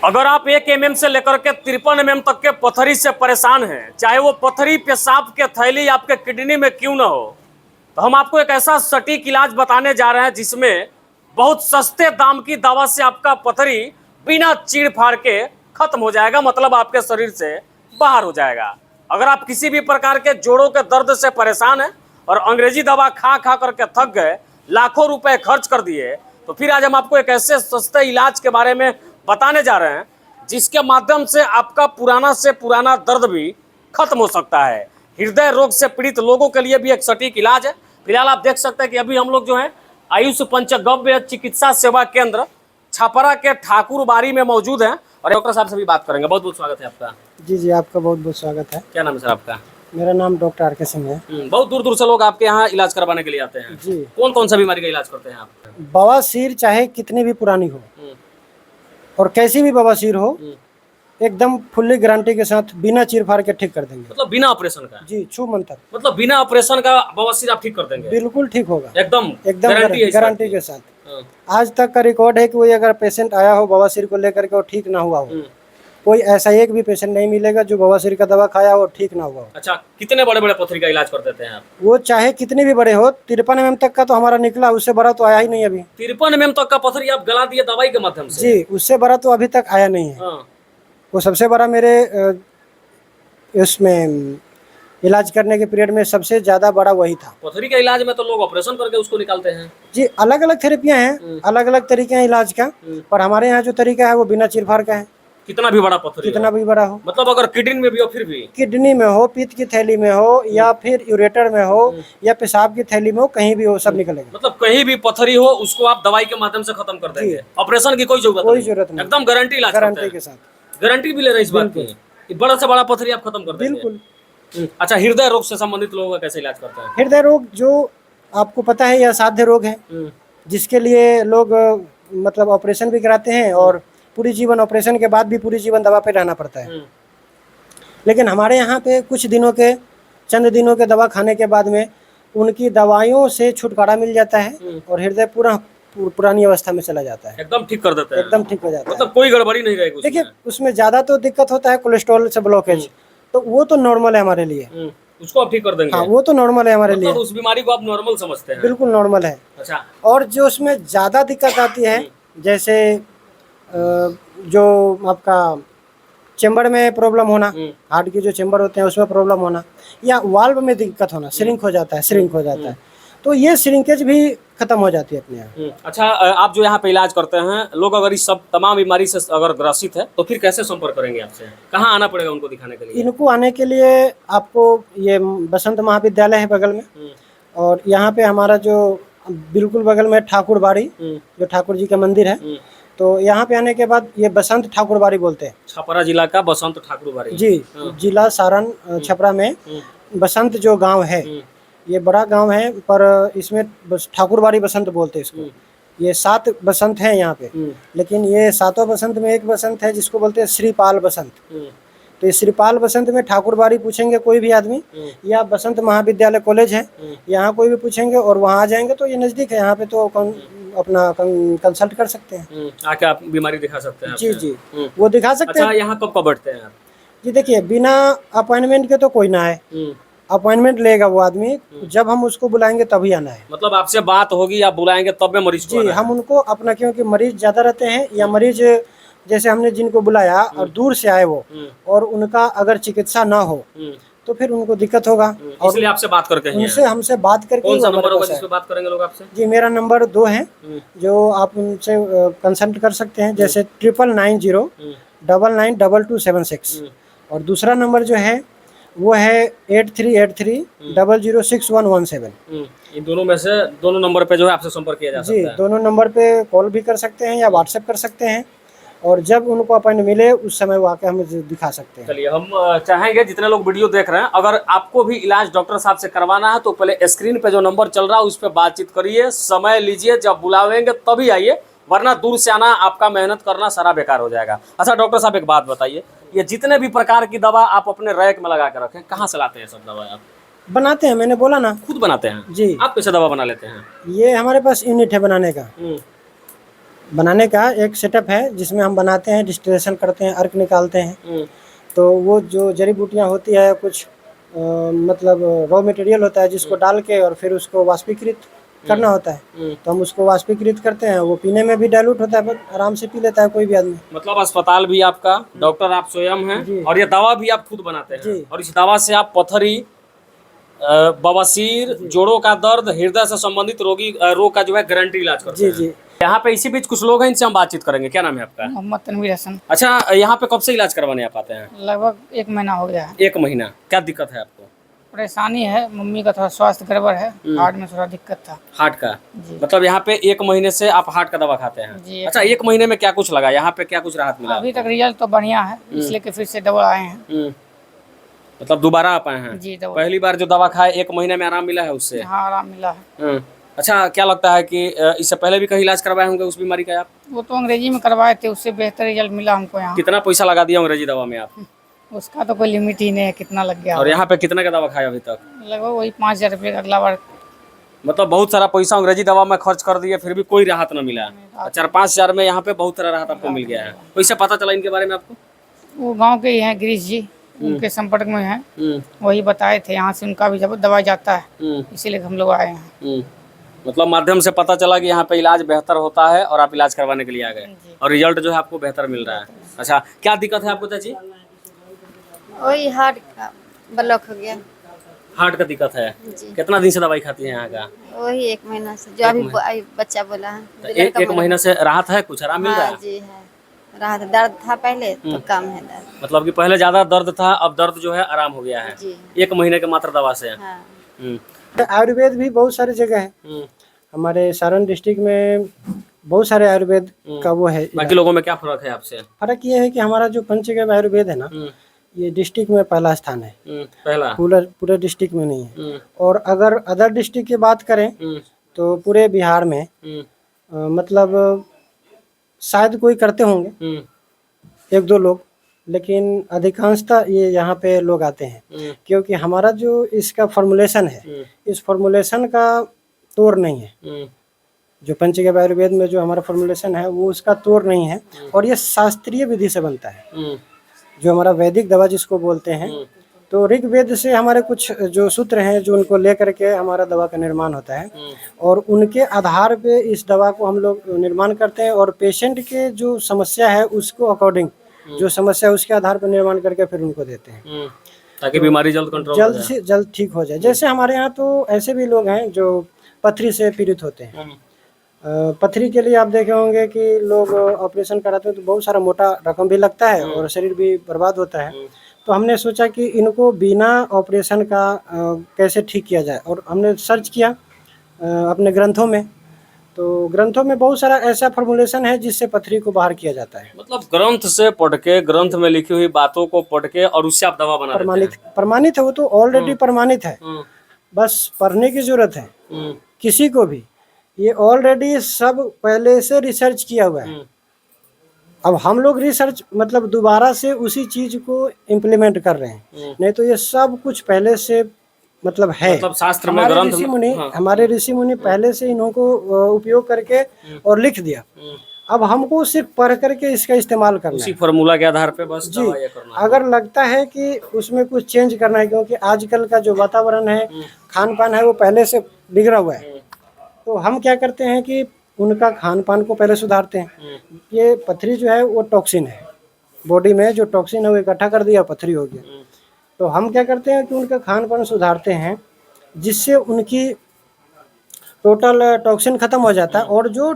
अगर आप 1 mm से लेकर के 53 mm तक के पथरी से परेशान हैं, चाहे वो पथरी पेशाब के थैली आपके किडनी में क्यों ना हो, तो हम आपको एक ऐसा सटीक इलाज बताने जा रहे हैं जिसमें बहुत सस्ते दाम की दवा से आपका पथरी बिना चीड़ फाड़ के खत्म हो जाएगा, मतलब आपके शरीर से बाहर हो जाएगा। अगर आप किसी भी प्रकार के जोड़ों के दर्द से परेशान हैं और अंग्रेजी दवा खा खा करके थक गए, लाखों रुपए खर्च कर दिए, तो फिर आज हम आपको एक ऐसे सस्ते इलाज के बारे में बताने जा रहे हैं जिसके माध्यम से आपका पुराना से पुराना दर्द भी खत्म हो सकता है। हृदय रोग से पीड़ित लोगों के लिए भी एक सटीक इलाज है। फिलहाल आप देख सकते हैं कि अभी हम लोग जो है आयुष पंचगव्य चिकित्सा सेवा केंद्र छपरा के ठाकुरबाड़ी में मौजूद हैं और डॉक्टर साहब से भी बात करेंगे। बहुत बहुत स्वागत है आपका। जी, आपका बहुत बहुत स्वागत है। क्या नाम है सर आपका? मेरा नाम डॉक्टर आर के सिंह है। बहुत दूर दूर से लोग आपके यहाँ इलाज करवाने के लिए आते हैं। जी। कौन कौन सा बीमारी का इलाज करते हैं आप? बवासीर चाहे कितनी भी पुरानी हो और कैसी भी बवासीर हो, एकदम फुल्ली गारंटी के साथ बिना चीर फाड़ के ठीक कर देंगे। मतलब बिना ऑपरेशन का? जी, छू मंतर। मतलब बिना ऑपरेशन का बवासीर आप ठीक कर देंगे? बिल्कुल ठीक होगा, एकदम गारंटी के साथ। आज तक का रिकॉर्ड है कि कोई अगर पेशेंट आया हो बवासीर को लेकर के और ठीक ना हुआ हो, कोई ऐसा एक भी पेशेंट नहीं मिलेगा जो बवासीर का दवा खाया और ठीक ना हुआ हो। अच्छा, कितने बड़े बड़े पथरी का इलाज कर देते हैं आप? वो चाहे कितने भी बड़े हो, 53 mm तक का तो हमारा निकला, उससे बड़ा तो आया ही नहीं अभी। 53 mm तक का पथरी आप गला दिए दवाई के माध्यम से? जी, उससे बड़ा तो अभी तक आया नहीं है। वो सबसे बड़ा मेरे इसमें इलाज करने के पीरियड में सबसे ज्यादा बड़ा वही था। पथरी के इलाज में तो लोग ऑपरेशन करके उसको निकालते हैं। जी, अलग अलग थेरेपियां हैं, अलग अलग तरीके हैं इलाज का, पर हमारे यहाँ जो तरीका है वो बिना चीरफाड़ का है। कितना भी बड़ा पथरी, कितना भी बड़ा हो, मतलब अगर किडनी में भी हो, फिर भी किडनी में हो, पित्त की थैली में हो, या फिर यूरेटर में हो, या पेशाब की थैली में हो, कहीं भी हो, सब निकलेगा। मतलब कहीं भी पथरी हो उसको आप दवाई के माध्यम से खत्म कर देंगे, ऑपरेशन की कोई जरूरत नहीं। एकदम गारंटी इलाज, गारंटी के साथ। गारंटी भी ले रहे इस बात की, बड़ा से बड़ा पथरी आप खत्म कर देंगे। बिल्कुल। अच्छा, हृदय रोग से संबंधित लोगों का कैसे इलाज करते हैं? हृदय रोग जो आपको पता है यह असाध्य रोग है, जिसके लिए लोग मतलब ऑपरेशन भी कराते हैं और पूरी जीवन ऑपरेशन के बाद भी पूरी जीवन दवा पे रहना पड़ता है। लेकिन हमारे यहाँ पे कुछ दिनों के, चंद दिनों के दवा खाने के बाद में उनकी दवाइयों से छुटकारा मिल जाता है और हृदय पूरा पुरानी अवस्था में चला जाता है। एकदम ठीक कर देते हैं? एकदम ठीक हो जाता है, मतलब कोई गड़बड़ी नहीं रहेगी। देखिए, उसमें ज्यादा तो दिक्कत होता है कोलेस्ट्रॉल से ब्लॉकेज, तो वो तो नॉर्मल है हमारे लिए, उसको आप ठीक कर देंगे? हाँ, वो तो नॉर्मल है हमारे लिए। उस बीमारी को आप नॉर्मल समझते हैं? बिल्कुल नॉर्मल है। अच्छा, और जो उसमें ज्यादा दिक्कत आती है, जैसे जो आपका चेम्बर में प्रॉब्लम होना, हार्ट के जो चेम्बर होते हैं उसमें प्रॉब्लम होना, या वाल्व में दिक्कत होना, श्रिंक हो जाता है, तो ये श्रिंकेज भी खत्म हो जाती है अपने आप। अच्छा, आप जो यहाँ पे इलाज करते हैं, लोग अगर इस सब तमाम बीमारी से अगर ग्रसित है तो फिर कैसे संपर्क करेंगे आपसे? कहाँ आना पड़ेगा उनको दिखाने के लिए? इनको आने के लिए आपको ये बसंत महाविद्यालय है बगल में, और यहाँ पे हमारा जो बिल्कुल बगल में ठाकुरबाड़ी, जो ठाकुर जी का मंदिर है, तो यहाँ पे आने के बाद ये बसंत ठाकुरबाड़ी बोलते हैं। छपरा जिला का बसंत ठाकुरबाड़ी? जी, जिला सारण छपरा में बसंत जो गांव है, ये बड़ा गांव है, पर इसमें ठाकुरबाड़ी बसंत बोलते हैं इसको। ये 7 बसंत हैं यहाँ पे, लेकिन ये 7 बसंत में एक बसंत है जिसको बोलते हैं श्रीपाल बसंत। तो इस श्रीपाल बसंत में ठाकुरबाड़ी पूछेंगे कोई भी आदमी, या बसंत महाविद्यालय कॉलेज है, यहाँ कोई भी पूछेंगे और वहाँ आ जाएंगे, तो ये नजदीक है, यहाँ पे तो अपना कंसल्ट कर सकते हैं, आके आप बीमारी दिखा सकते हैं। जी, वो दिखा सकते हैं। यहाँ कब बैठते हैं आप? जी, देखिए, बिना अपॉइंटमेंट के तो कोई ना आए, अपॉइंटमेंट लेगा वो आदमी, जब हम उसको बुलाएंगे तभी आना है। मतलब आपसे बात होगी, आप बुलाएंगे तब में मरीज को? जी, हम उनको अपना, क्योंकि मरीज ज्यादा रहते हैं, या मरीज जैसे हमने जिनको बुलाया और दूर से आए वो, और उनका अगर चिकित्सा ना हो तो फिर उनको दिक्कत होगा, और इसलिए आपसे बात करके, उनसे हमसे बात करके। कौन सा नंबर होगा जिस पे बात करेंगे लोग आपसे? जी, मेरा नंबर 2 है जो आप उनसे कंसल्ट कर सकते हैं, जैसे 9990992276, और दूसरा नंबर जो है वो है 8383006117। इन दोनों में से दोनों नंबर पे जो है आपसे संपर्क किया जा सकता है? जी, दोनों नंबर पे कॉल भी कर सकते हैं या व्हाट्सएप कर सकते हैं, और जब उनको अपॉइंटमेंट मिले उस समय वो आके हमें दिखा सकते हैं। चलिए, हम चाहेंगे जितने लोग वीडियो देख रहे हैं, अगर आपको भी इलाज डॉक्टर साहब से करवाना है तो पहले स्क्रीन पे जो नंबर चल रहा है उस पर बातचीत करिए, समय लीजिए, जब बुलावेंगे तभी आइए, वरना दूर से आना, आपका मेहनत करना सारा बेकार हो जाएगा। अच्छा डॉक्टर साहब, एक बात बताइए, ये जितने भी प्रकार की दवा आप अपने रैक में लगा के रखें, कहाँ से लाते हैं सब दवा? आप बनाते हैं, मैंने बोला ना, खुद बनाते हैं? जी। आप कैसे दवा बना लेते हैं? ये हमारे पास यूनिट है बनाने का, बनाने का एक सेटअप है जिसमें हम बनाते हैं, डिस्टिलेशन करते हैं, अर्क निकालते हैं। तो वो जो जड़ी बूटियाँ होती है कुछ मतलब रॉ मटेरियल होता है जिसको डाल के और फिर उसको वाष्पीकृत करना होता है। तो हम उसको वाष्पीकृत करते हैं, वो पीने में भी डाइल्यूट होता है, बट आराम से पी लेता है कोई भी आदमी। मतलब अस्पताल भी आपका, डॉक्टर आप स्वयं हैं, और ये दवा भी आप खुद बनाते हैं। जी। और इस दवा से आप पथरी, बवासीर, जोड़ों का दर्द, हृदय से संबंधित रोग का जो है गारंटी इलाज करते जी हैं। जी। यहाँ पे इसी बीच कुछ लोग हैं, इनसे हम बातचीत करेंगे। क्या नाम है आपका? मोहम्मद तनवीर हसन। अच्छा, यहाँ पे कब से इलाज करवाने आप आते हैं? लगभग 1 महीना हो गया है। 1 महीना। क्या दिक्कत है आपको? परेशानी है, मम्मी का थोड़ा स्वास्थ्य गड़बड़ है, हार्ट में थोड़ा दिक्कत था। हार्ट का? जी। मतलब यहाँ पे 1 महीने से आप हार्ट का दवा खाते हैं? जी। अच्छा, 1 महीने में क्या कुछ लगा? यहाँ पे क्या कुछ राहत मिला? अभी तक रिजल्ट तो बढ़िया है, इसलिए कि फिर से दवा आए हैं। मतलब दोबारा आप आए हैं? जी, दवा। पहली बार जो दवा खाए 1 महीने में आराम मिला है उससे? हाँ, आराम मिला है। अच्छा, क्या लगता है कि इससे पहले भी कहीं इलाज करवाए होंगे उस बीमारी का आप? वो तो अंग्रेजी में करवाए थे, उससे बेहतर रिजल्ट मिला हमको यहाँ। कितना पैसा लगा दिया अंग्रेजी दवा में आप? उसका तो कोई लिमिट ही नहीं है, कितना लग गया। और यहाँ पे कितने का दवा खाया अभी तक? लगभग वही 5,000 रुपये का अगला बार। मतलब बहुत सारा पैसा अंग्रेजी दवा में खर्च कर दिए, फिर भी कोई राहत न मिला। 4-5 हजार में यहाँ पे बहुत सारा राहत आपको मिल गया है। कैसे पता चला इनके बारे में आपको? वो गाँव के ही हैं, गिरीश जी, उनके संपर्क में हैं, वही बताए थे। यहाँ से उनका भी जब दवाई जाता है, इसीलिए हम लोग आए हैं। मतलब माध्यम से पता चला कि यहाँ पे इलाज बेहतर होता है और आप इलाज करवाने के लिए आ गए, और रिजल्ट जो है आपको बेहतर मिल रहा है। अच्छा, क्या दिक्कत है आपको चाची? वही हार्ट का ब्लॉक हो गया। हार्ट का दिक्कत है? जी। कितना दिन से दवाई खाती हैं यहाँ का? वही 1 महीना से, जो अभी बच्चा बोला है। तो एक महीना से राहत है, कुछ आराम मिल रहा है? हाँ जी है, राहत। दर्द था पहले तो कम है दर्द। मतलब कि पहले ज्यादा दर्द था, अब दर्द जो है आराम हो गया है जी। 1 महीने के मात्र दवा से। हाँ। आयुर्वेद भी बहुत सारी जगह है, हमारे सारण डिस्ट्रिक्ट में बहुत सारे आयुर्वेद का वो है। बाकी लोगों में क्या फर्क है आपसे? फर्क ये है कि हमारा जो पंचगव्य आयुर्वेद है ना, ये डिस्ट्रिक्ट में पहला स्थान है। पहला? पूरे डिस्ट्रिक्ट में नहीं है। और अगर अदर डिस्ट्रिक्ट की बात करें तो पूरे बिहार में मतलब शायद कोई करते होंगे 1-2 लोग, लेकिन अधिकांशतः ये यहाँ पे लोग आते हैं, क्योंकि हमारा जो इसका फॉर्मुलेशन है, इस फॉर्मुलेशन का तोड़ नहीं है। जो पंचगव्य आयुर्वेद में जो हमारा फॉर्मुलेशन है वो उसका तोड़ नहीं है, और ये शास्त्रीय विधि से बनता है। जो हमारा वैदिक दवा जिसको बोलते हैं, तो ऋग्वेद से हमारे कुछ जो सूत्र हैं जो उनको लेकर के हमारा दवा का निर्माण होता है, और उनके आधार पे इस दवा को हम लोग निर्माण करते हैं, और पेशेंट के जो समस्या है उसको अकॉर्डिंग जो समस्या है उसके आधार पर निर्माण करके फिर उनको देते हैं, ताकि बीमारी जल्द कंट्रोल जल्द से जल्द ठीक हो जाए। जैसे हमारे यहाँ तो ऐसे भी लोग हैं जो पथरी से पीड़ित होते हैं। पथरी के लिए आप देखे होंगे कि लोग ऑपरेशन कराते हैं तो बहुत सारा मोटा रकम भी लगता है और शरीर भी बर्बाद होता है। तो हमने सोचा कि इनको बिना ऑपरेशन का कैसे ठीक किया जाए, और हमने सर्च किया अपने ग्रंथों में। तो ग्रंथों में बहुत सारा ऐसा फॉर्मुलेशन है जिससे पथरी को बाहर किया जाता है। मतलब ग्रंथ से पढ़ के, ग्रंथ में लिखी हुई बातों को पढ़ के, और उससे आप दवा बना प्रमाणित है, वो तो ऑलरेडी प्रमाणित है, बस पढ़ने की जरूरत है किसी को भी। ये ऑलरेडी सब पहले से रिसर्च किया हुआ है। अब हम लोग रिसर्च मतलब दोबारा से उसी चीज को इम्प्लीमेंट कर रहे हैं, नहीं तो ये सब कुछ पहले से मतलब है। मतलब शास्त्र में ग्रंथ ऋषि मुनि हमारे ऋषि मुनि पहले से इनको उपयोग करके और लिख दिया। अब हमको सिर्फ पढ़ करके इसका इस्तेमाल करना उसी फॉर्मूला के आधार पे बस जी। अगर लगता है कि उसमें कुछ चेंज करना है, क्योंकि आजकल का जो वातावरण है, खान पान है, वो पहले से बिगड़ा हुआ है, तो हम क्या करते हैं कि उनका खान पान को पहले सुधारते हैं। ये पथरी जो है वो टॉक्सिन है, बॉडी में जो टॉक्सिन है वो इकट्ठा कर दिया, पथरी हो गया। तो हम क्या करते हैं कि उनका खान पान सुधारते हैं, जिससे उनकी टोटल टॉक्सिन खत्म हो जाता है, और जो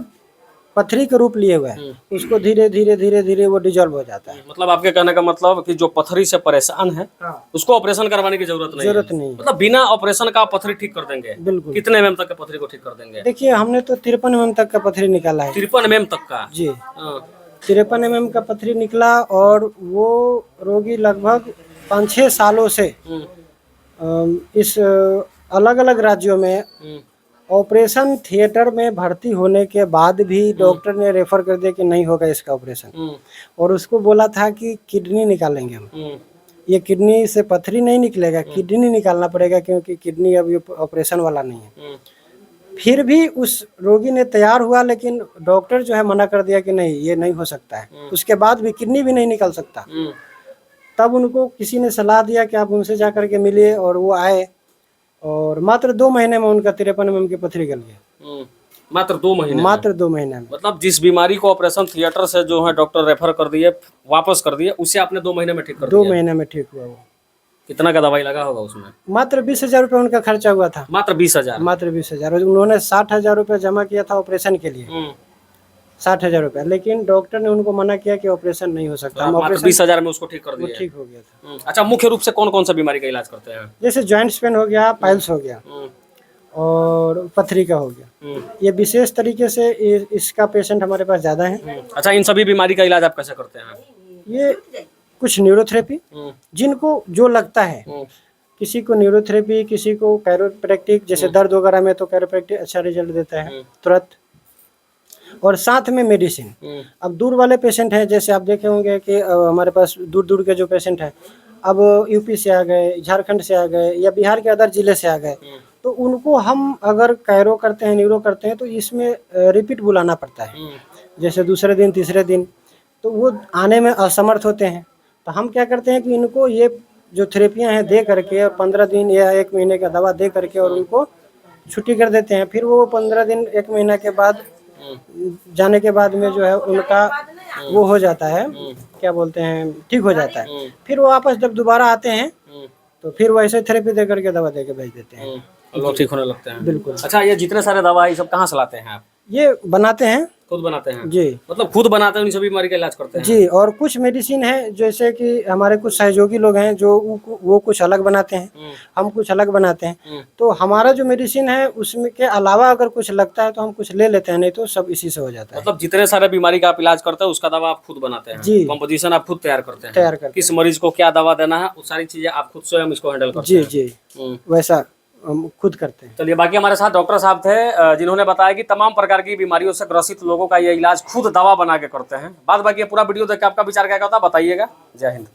पथरी के रूप लिए हुआ है उसको धीरे धीरे वो डिजॉल्व हो जाता है। मतलब आपके कहने का मतलब कि जो पथरी से परेशान है उसको ऑपरेशन करवाने की जरूरत नहीं। मतलब बिना ऑपरेशन का पथरी ठीक कर देंगे? बिल्कुल। कितने mm तक के पथरी को ठीक कर देंगे? देखिए, हमने तो 53 mm तक का पथरी निकाला है। 53 mm तक का? जी, 53 mm का पथरी निकला, और वो रोगी लगभग 5-6 सालों से इस अलग अलग राज्यों में ऑपरेशन थिएटर में भर्ती होने के बाद भी डॉक्टर ने रेफर कर दिया कि नहीं होगा इसका ऑपरेशन, और उसको बोला था कि किडनी निकालेंगे हम। ये किडनी से पथरी नहीं निकलेगा, किडनी निकालना पड़ेगा, क्योंकि किडनी अब ये ऑपरेशन वाला नहीं है। फिर भी उस रोगी ने तैयार हुआ, लेकिन डॉक्टर जो है मना कर दिया कि नहीं, ये नहीं हो सकता है। उसके बाद भी किडनी भी नहीं निकल सकता। तब उनको किसी ने सलाह दिया कि आप उनसे जा करके मिलिए, और वो आए, और मात्र 2 महीने में उनका 53 mm की पथरी गल गया। मात्र 2 महीने मात्र 2 महीने में। मतलब जिस बीमारी को ऑपरेशन थिएटर से जो है डॉक्टर रेफर कर दिए, वापस कर दिए, उसे आपने 2 महीने में ठीक कर 2 दिया। महीने में ठीक हुआ वो। कितना का दवाई लगा होगा उसमें? मात्र 20,000 रुपये उनका खर्चा हुआ था। मात्र 20,000। मात्र 20,000। उन्होंने 60,000 रुपये जमा किया था ऑपरेशन के लिए, 60,000 रुपये। लेकिन डॉक्टर ने उनको मना किया कि ऑपरेशन नहीं हो सकता। हम मात्र 20,000 में उसको ठीक कर वो दिया। ठीक हो गया था। अच्छा, मुख्य रूप से कौन कौन सा बीमारी का इलाज करते हैं? जैसे जॉइंट्स पेन हो गया, पाइल्स हो गया, और पथरी का हो गया। ये विशेष तरीके से इसका पेशेंट हमारे पास ज़्यादा है। अच्छा, इन सभी बीमारी का इलाज आप कैसे करते हैं? ये कुछ न्यूरोथेरेपी, जिनको जो लगता है, किसी को न्यूरोथेरेपी, किसी को कैरोप्रैक्टिक, जैसे दर्द वगैरह में तो कैरोप्रैक्टिक अच्छा रिजल्ट देता है तुरंत, और साथ में मेडिसिन। अब दूर वाले पेशेंट हैं, जैसे आप देखे होंगे कि हमारे पास दूर दूर के जो पेशेंट हैं, अब यूपी से आ गए, झारखंड से आ गए, या बिहार के अदर जिले से आ गए, तो उनको हम अगर कैरो करते हैं, न्यूरो करते हैं, तो इसमें रिपीट बुलाना पड़ता है। जैसे दूसरे दिन, तीसरे दिन, तो वो आने में असमर्थ होते हैं। तो हम क्या करते हैं कि इनको ये जो थेरेपियां हैं दे करके, 15 दिन या 1 महीने का दवा दे करके, और उनको छुट्टी कर देते हैं। फिर वो 15 दिन 1 महीना के बाद जाने के बाद में जो है उनका वो हो जाता है, क्या बोलते हैं, ठीक हो जाता है। फिर वो वापस जब दोबारा आते हैं तो फिर वैसे थेरेपी दे करके दवा दे के भेज देते हैं, लोग ठीक होने लगते हैं। बिल्कुल। अच्छा, ये जितने सारे दवा है, ये सब कहाँ से लाते हैं आप? ये बनाते हैं, खुद बनाते हैं? जी। मतलब खुद बनाते हैं, इन सभी बीमारी का इलाज करते हैं? जी। और कुछ मेडिसिन है, जैसे कि हमारे कुछ सहयोगी लोग हैं जो वो कुछ अलग बनाते हैं, हम कुछ अलग बनाते हैं। तो हमारा जो मेडिसिन है उसमें के अलावा अगर कुछ लगता है तो हम कुछ ले लेते हैं, नहीं तो सब इसी से हो जाता है। मतलब जितने सारे बीमारी का आप इलाज करते हैं, उसका दवा आप खुद बनाते हैं? जी। कंपोजिशन आप खुद तैयार करते हैं? तैयार करते किस मरीज को क्या दवा देना है, वो सारी चीजें आप खुद स्वयं इसको हैंडल करते जी हैं? जी, वैसा हम खुद करते हैं। चलिए, बाकी हमारे साथ डॉक्टर साहब थे, जिन्होंने बताया कि तमाम प्रकार की बीमारियों से ग्रसित लोगों का ये इलाज खुद दवा बना के करते हैं। बाद बाकी ये पूरा वीडियो देख के आपका विचार क्या होता है बताइएगा। जय हिंद।